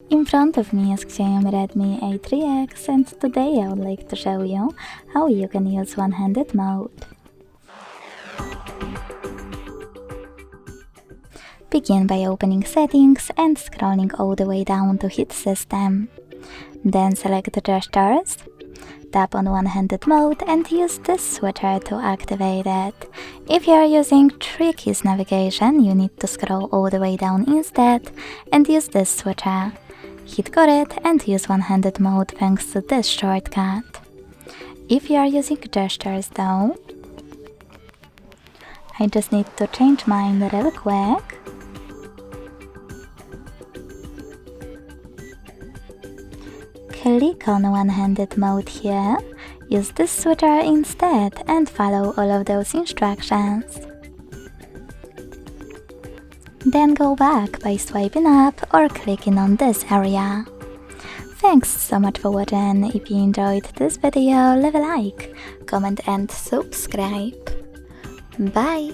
In front of me is Xiaomi Redmi A3x, and today I would like to show you how you can use one-handed mode. Begin by opening Settings and scrolling all the way down to Hit System. Then select the gestures, tap on one-handed mode and use this switcher to activate it. If you are using 3 keys navigation, you need to scroll all the way down instead and use this switcher. Hit got it and use one-handed mode thanks to this shortcut. If you are using gestures though, I just need to change mine real quick. Click on one-handed mode here, use this switcher instead and follow all of those instructions. Then go back by swiping up or clicking on this area. Thanks so much for watching. If you enjoyed this video, leave a like, comment and subscribe. Bye!